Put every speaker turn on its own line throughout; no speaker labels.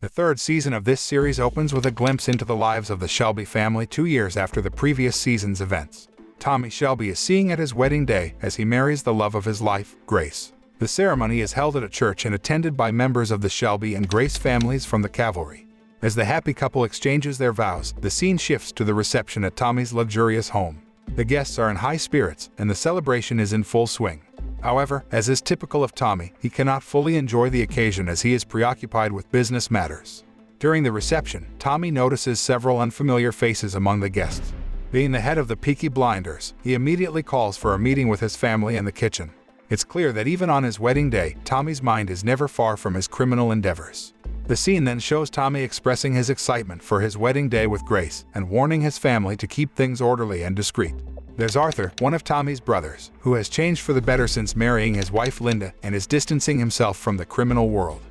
The third season of this series opens with a glimpse into the lives of the Shelby family 2 years after the previous season's events. Tommy Shelby is seeing at his wedding day as he marries the love of his life, Grace. The ceremony is held at a church and attended by members of the Shelby and Grace families from the cavalry. As the happy couple exchanges their vows, the scene shifts to the reception at Tommy's luxurious home. The guests are in high spirits, and the celebration is in full swing. However, as is typical of Tommy, he cannot fully enjoy the occasion as he is preoccupied with business matters. During the reception, Tommy notices several unfamiliar faces among the guests. Being the head of the Peaky Blinders, he immediately calls for a meeting with his family in the kitchen. It's clear that even on his wedding day, Tommy's mind is never far from his criminal endeavors. The scene then shows Tommy expressing his excitement for his wedding day with Grace and warning his family to keep things orderly and discreet. There's Arthur, one of Tommy's brothers, who has changed for the better since marrying his wife Linda and is distancing himself from the criminal world.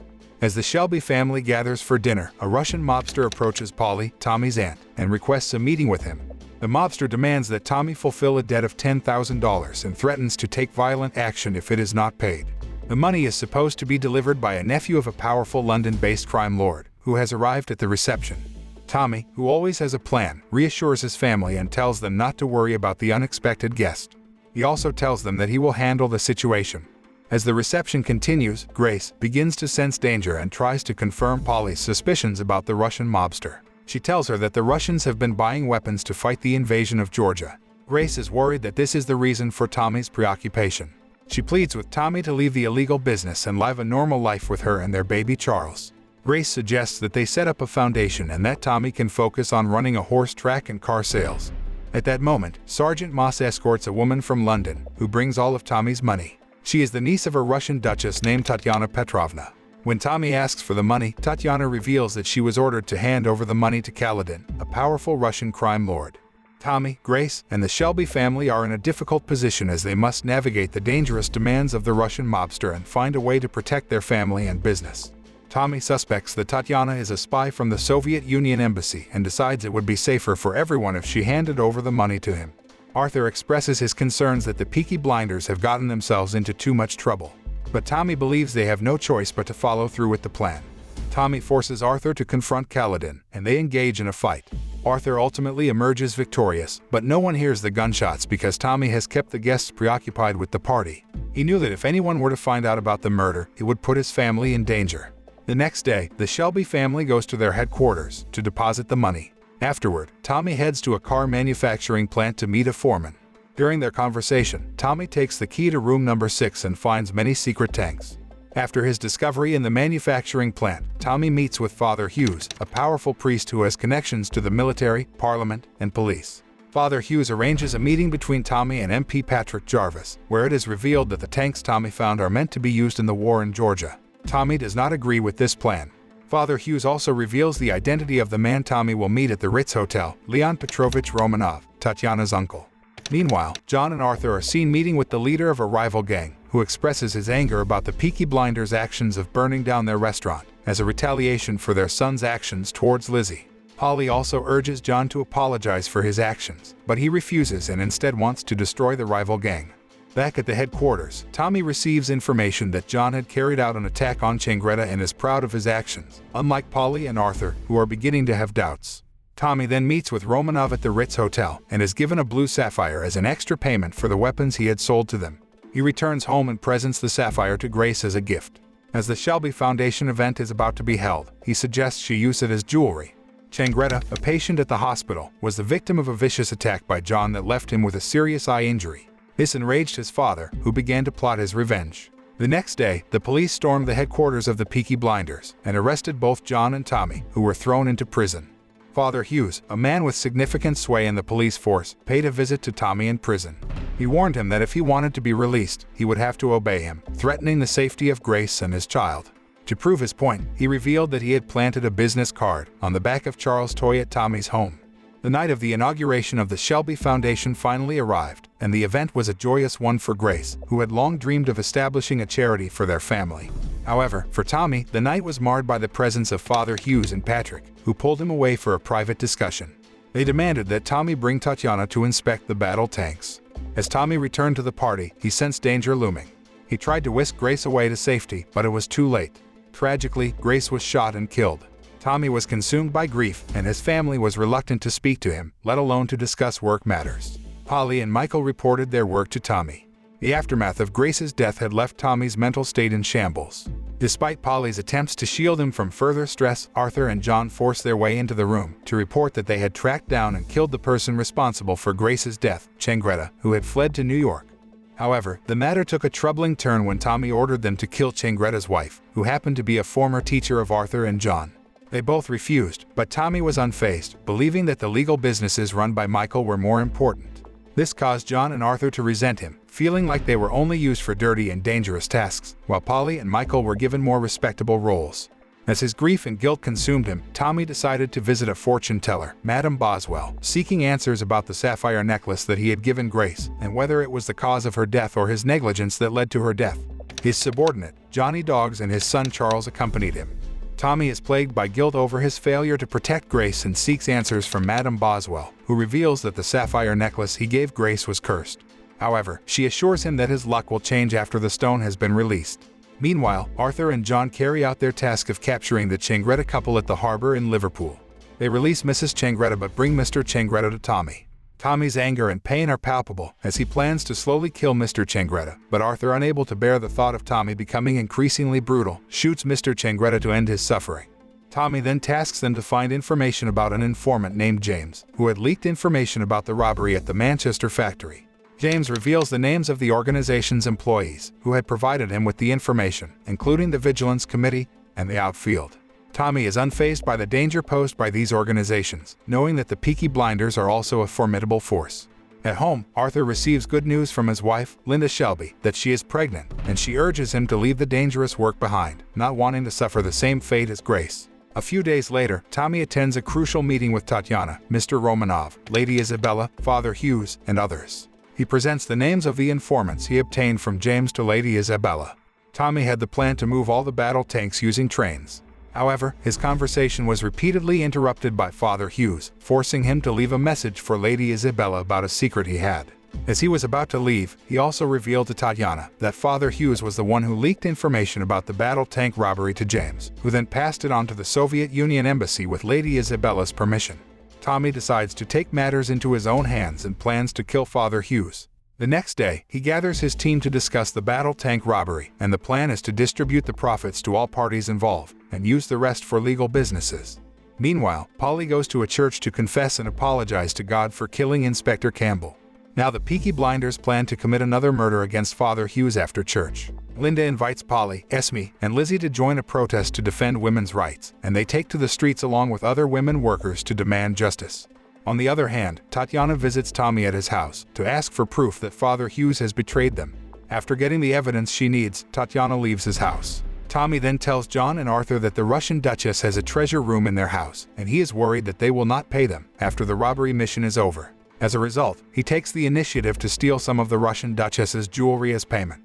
As the Shelby family gathers for dinner, a Russian mobster approaches Polly, Tommy's aunt, and requests a meeting with him. The mobster demands that Tommy fulfill a debt of $10,000 and threatens to take violent action if it is not paid. The money is supposed to be delivered by a nephew of a powerful London-based crime lord, who has arrived at the reception. Tommy, who always has a plan, reassures his family and tells them not to worry about the unexpected guest. He also tells them that he will handle the situation. As the reception continues, Grace begins to sense danger and tries to confirm Polly's suspicions about the Russian mobster. She tells her that the Russians have been buying weapons to fight the invasion of Georgia. Grace is worried that this is the reason for Tommy's preoccupation. She pleads with Tommy to leave the illegal business and live a normal life with her and their baby Charles. Grace suggests that they set up a foundation and that Tommy can focus on running a horse track and car sales. At that moment, Sergeant Moss escorts a woman from London, who brings all of Tommy's money. She is the niece of a Russian duchess named Tatiana Petrovna. When Tommy asks for the money, Tatiana reveals that she was ordered to hand over the money to Kaladin, a powerful Russian crime lord. Tommy, Grace, and the Shelby family are in a difficult position as they must navigate the dangerous demands of the Russian mobster and find a way to protect their family and business. Tommy suspects that Tatiana is a spy from the Soviet Union embassy and decides it would be safer for everyone if she handed over the money to him. Arthur expresses his concerns that the Peaky Blinders have gotten themselves into too much trouble. But Tommy believes they have no choice but to follow through with the plan. Tommy forces Arthur to confront Kaladin, and they engage in a fight. Arthur ultimately emerges victorious, but no one hears the gunshots because Tommy has kept the guests preoccupied with the party. He knew that if anyone were to find out about the murder, it would put his family in danger. The next day, the Shelby family goes to their headquarters to deposit the money. Afterward, Tommy heads to a car manufacturing plant to meet a foreman. During their conversation, Tommy takes the key to room number 6 and finds many secret tanks. After his discovery in the manufacturing plant, Tommy meets with Father Hughes, a powerful priest who has connections to the military, parliament, and police. Father Hughes arranges a meeting between Tommy and MP Patrick Jarvis, where it is revealed that the tanks Tommy found are meant to be used in the war in Georgia. Tommy does not agree with this plan. Father Hughes also reveals the identity of the man Tommy will meet at the Ritz Hotel, Leon Petrovich Romanov, Tatiana's uncle. Meanwhile, John and Arthur are seen meeting with the leader of a rival gang, who expresses his anger about the Peaky Blinders' actions of burning down their restaurant, as a retaliation for their son's actions towards Lizzie. Polly also urges John to apologize for his actions, but he refuses and instead wants to destroy the rival gang. Back at the headquarters, Tommy receives information that John had carried out an attack on Changretta and is proud of his actions, unlike Polly and Arthur, who are beginning to have doubts. Tommy then meets with Romanov at the Ritz Hotel and is given a blue sapphire as an extra payment for the weapons he had sold to them. He returns home and presents the sapphire to Grace as a gift. As the Shelby Foundation event is about to be held, he suggests she use it as jewelry. Changretta, a patient at the hospital, was the victim of a vicious attack by John that left him with a serious eye injury. This enraged his father, who began to plot his revenge. The next day, the police stormed the headquarters of the Peaky Blinders and arrested both John and Tommy, who were thrown into prison. Father Hughes, a man with significant sway in the police force, paid a visit to Tommy in prison. He warned him that if he wanted to be released, he would have to obey him, threatening the safety of Grace and his child. To prove his point, he revealed that he had planted a business card on the back of Charles' toy at Tommy's home. The night of the inauguration of the Shelby Foundation finally arrived, and the event was a joyous one for Grace, who had long dreamed of establishing a charity for their family. However, for Tommy, the night was marred by the presence of Father Hughes and Patrick, who pulled him away for a private discussion. They demanded that Tommy bring Tatiana to inspect the battle tanks. As Tommy returned to the party, he sensed danger looming. He tried to whisk Grace away to safety, but it was too late. Tragically, Grace was shot and killed. Tommy was consumed by grief, and his family was reluctant to speak to him, let alone to discuss work matters. Polly and Michael reported their work to Tommy. The aftermath of Grace's death had left Tommy's mental state in shambles. Despite Polly's attempts to shield him from further stress, Arthur and John forced their way into the room to report that they had tracked down and killed the person responsible for Grace's death, Changretta, who had fled to New York. However, the matter took a troubling turn when Tommy ordered them to kill Changretta's wife, who happened to be a former teacher of Arthur and John. They both refused, but Tommy was unfazed, believing that the legal businesses run by Michael were more important. This caused John and Arthur to resent him, feeling like they were only used for dirty and dangerous tasks, while Polly and Michael were given more respectable roles. As his grief and guilt consumed him, Tommy decided to visit a fortune teller, Madame Boswell, seeking answers about the sapphire necklace that he had given Grace, and whether it was the cause of her death or his negligence that led to her death. His subordinate, Johnny Doggs, and his son Charles accompanied him. Tommy is plagued by guilt over his failure to protect Grace and seeks answers from Madame Boswell, who reveals that the sapphire necklace he gave Grace was cursed. However, she assures him that his luck will change after the stone has been released. Meanwhile, Arthur and John carry out their task of capturing the Changretta couple at the harbor in Liverpool. They release Mrs. Changretta but bring Mr. Changretta to Tommy. Tommy's anger and pain are palpable as he plans to slowly kill Mr. Changretta, but Arthur, unable to bear the thought of Tommy becoming increasingly brutal, shoots Mr. Changretta to end his suffering. Tommy then tasks them to find information about an informant named James, who had leaked information about the robbery at the Manchester factory. James reveals the names of the organization's employees who had provided him with the information, including the Vigilance Committee and the Outfield. Tommy is unfazed by the danger posed by these organizations, knowing that the Peaky Blinders are also a formidable force. At home, Arthur receives good news from his wife, Linda Shelby, that she is pregnant, and she urges him to leave the dangerous work behind, not wanting to suffer the same fate as Grace. A few days later, Tommy attends a crucial meeting with Tatiana, Mr. Romanov, Lady Isabella, Father Hughes, and others. He presents the names of the informants he obtained from James to Lady Isabella. Tommy had the plan to move all the battle tanks using trains. However, his conversation was repeatedly interrupted by Father Hughes, forcing him to leave a message for Lady Isabella about a secret he had. As he was about to leave, he also revealed to Tatiana that Father Hughes was the one who leaked information about the battle tank robbery to James, who then passed it on to the Soviet Union embassy with Lady Isabella's permission. Tommy decides to take matters into his own hands and plans to kill Father Hughes. The next day, he gathers his team to discuss the battle tank robbery, and the plan is to distribute the profits to all parties involved and use the rest for legal businesses. Meanwhile, Polly goes to a church to confess and apologize to God for killing Inspector Campbell. Now the Peaky Blinders plan to commit another murder against Father Hughes after church. Linda invites Polly, Esme, and Lizzie to join a protest to defend women's rights, and they take to the streets along with other women workers to demand justice. On the other hand, Tatiana visits Tommy at his house to ask for proof that Father Hughes has betrayed them. After getting the evidence she needs, Tatiana leaves his house. Tommy then tells John and Arthur that the Russian Duchess has a treasure room in their house, and he is worried that they will not pay them after the robbery mission is over. As a result, he takes the initiative to steal some of the Russian Duchess's jewelry as payment.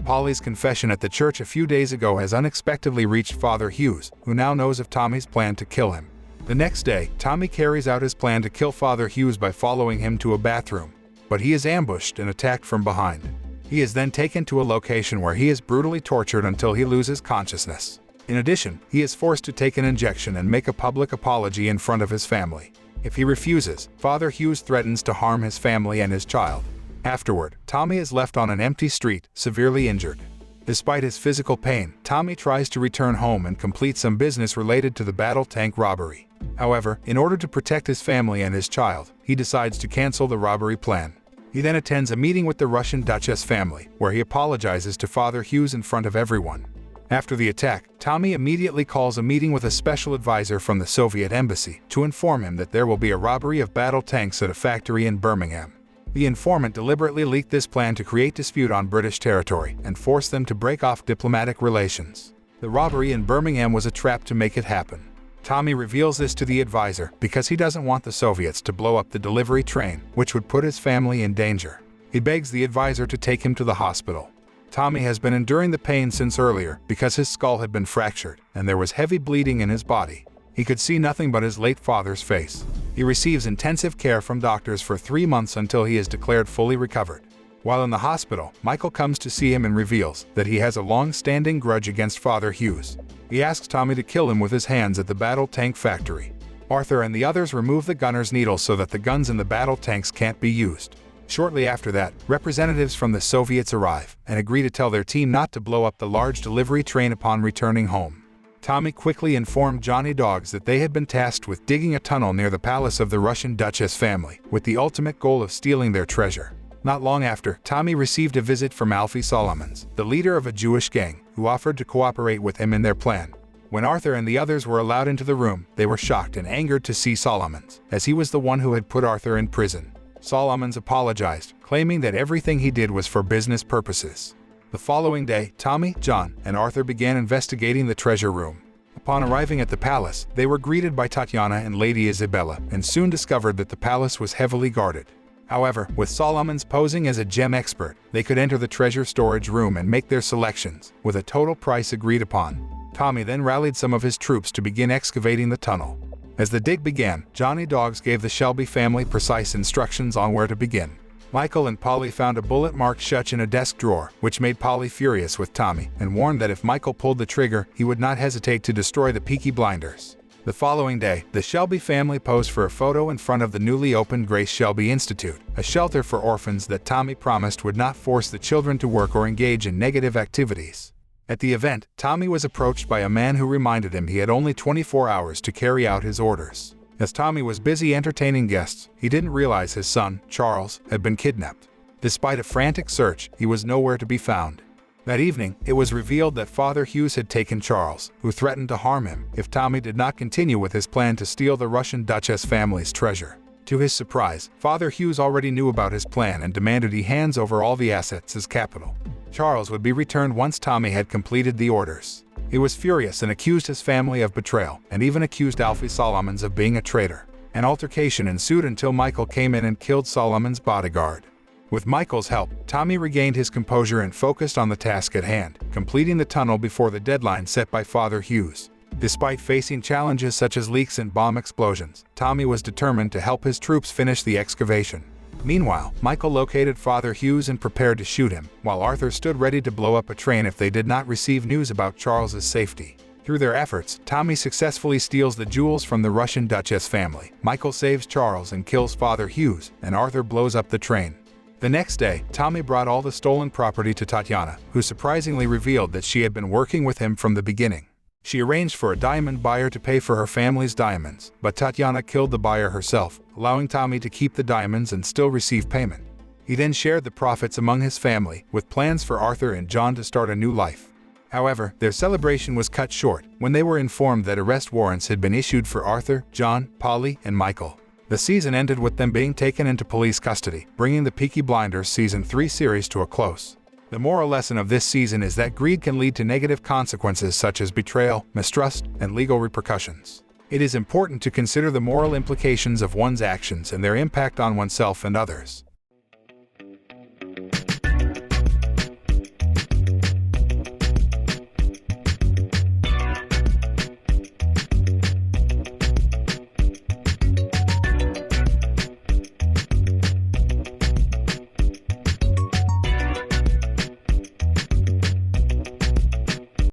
Polly's confession at the church a few days ago has unexpectedly reached Father Hughes, who now knows of Tommy's plan to kill him. The next day, Tommy carries out his plan to kill Father Hughes by following him to a bathroom, but he is ambushed and attacked from behind. He is then taken to a location where he is brutally tortured until he loses consciousness. In addition, he is forced to take an injection and make a public apology in front of his family. If he refuses, Father Hughes threatens to harm his family and his child. Afterward, Tommy is left on an empty street, severely injured. Despite his physical pain, Tommy tries to return home and complete some business related to the battle tank robbery. However, in order to protect his family and his child, he decides to cancel the robbery plan. He then attends a meeting with the Russian Duchess family, where he apologizes to Father Hughes in front of everyone. After the attack, Tommy immediately calls a meeting with a special advisor from the Soviet embassy to inform him that there will be a robbery of battle tanks at a factory in Birmingham. The informant deliberately leaked this plan to create dispute on British territory and force them to break off diplomatic relations. The robbery in Birmingham was a trap to make it happen. Tommy reveals this to the advisor because he doesn't want the Soviets to blow up the delivery train, which would put his family in danger. He begs the advisor to take him to the hospital. Tommy has been enduring the pain since earlier because his skull had been fractured and there was heavy bleeding in his body. He could see nothing but his late father's face. He receives intensive care from doctors for 3 months until he is declared fully recovered. While in the hospital, Michael comes to see him and reveals that he has a long-standing grudge against Father Hughes. He asks Tommy to kill him with his hands at the battle tank factory. Arthur and the others remove the gunner's needle so that the guns in the battle tanks can't be used. Shortly after that, representatives from the Soviets arrive and agree to tell their team not to blow up the large delivery train upon returning home. Tommy quickly informed Johnny Dogs that they had been tasked with digging a tunnel near the palace of the Russian Duchess family, with the ultimate goal of stealing their treasure. Not long after, Tommy received a visit from Alfie Solomons, the leader of a Jewish gang, who offered to cooperate with him in their plan. When Arthur and the others were allowed into the room, they were shocked and angered to see Solomons, as he was the one who had put Arthur in prison. Solomons apologized, claiming that everything he did was for business purposes. The following day, Tommy, John, and Arthur began investigating the treasure room. Upon arriving at the palace, they were greeted by Tatiana and Lady Isabella, and soon discovered that the palace was heavily guarded. However, with Solomons posing as a gem expert, they could enter the treasure storage room and make their selections, with a total price agreed upon. Tommy then rallied some of his troops to begin excavating the tunnel. As the dig began, Johnny Dogs gave the Shelby family precise instructions on where to begin. Michael and Polly found a bullet marked Shutch in a desk drawer, which made Polly furious with Tommy, and warned that if Michael pulled the trigger, he would not hesitate to destroy the Peaky Blinders. The following day, the Shelby family posed for a photo in front of the newly opened Grace Shelby Institute, a shelter for orphans that Tommy promised would not force the children to work or engage in negative activities. At the event, Tommy was approached by a man who reminded him he had only 24 hours to carry out his orders. As Tommy was busy entertaining guests, he didn't realize his son, Charles, had been kidnapped. Despite a frantic search, he was nowhere to be found. That evening, it was revealed that Father Hughes had taken Charles, who threatened to harm him if Tommy did not continue with his plan to steal the Russian Duchess family's treasure. To his surprise, Father Hughes already knew about his plan and demanded he hands over all the assets as capital. Charles would be returned once Tommy had completed the orders. He was furious and accused his family of betrayal, and even accused Alfie Solomons of being a traitor. An altercation ensued until Michael came in and killed Solomon's bodyguard. With Michael's help, Tommy regained his composure and focused on the task at hand, completing the tunnel before the deadline set by Father Hughes. Despite facing challenges such as leaks and bomb explosions, Tommy was determined to help his troops finish the excavation. Meanwhile, Michael located Father Hughes and prepared to shoot him, while Arthur stood ready to blow up a train if they did not receive news about Charles's safety. Through their efforts, Tommy successfully steals the jewels from the Russian Duchess family. Michael saves Charles and kills Father Hughes, and Arthur blows up the train. The next day, Tommy brought all the stolen property to Tatiana, who surprisingly revealed that she had been working with him from the beginning. She arranged for a diamond buyer to pay for her family's diamonds, but Tatiana killed the buyer herself, allowing Tommy to keep the diamonds and still receive payment. He then shared the profits among his family, with plans for Arthur and John to start a new life. However, their celebration was cut short when they were informed that arrest warrants had been issued for Arthur, John, Polly, and Michael. The season ended with them being taken into police custody, bringing the Peaky Blinders Season 3 series to a close. The moral lesson of this season is that greed can lead to negative consequences such as betrayal, mistrust, and legal repercussions. It is important to consider the moral implications of one's actions and their impact on oneself and others.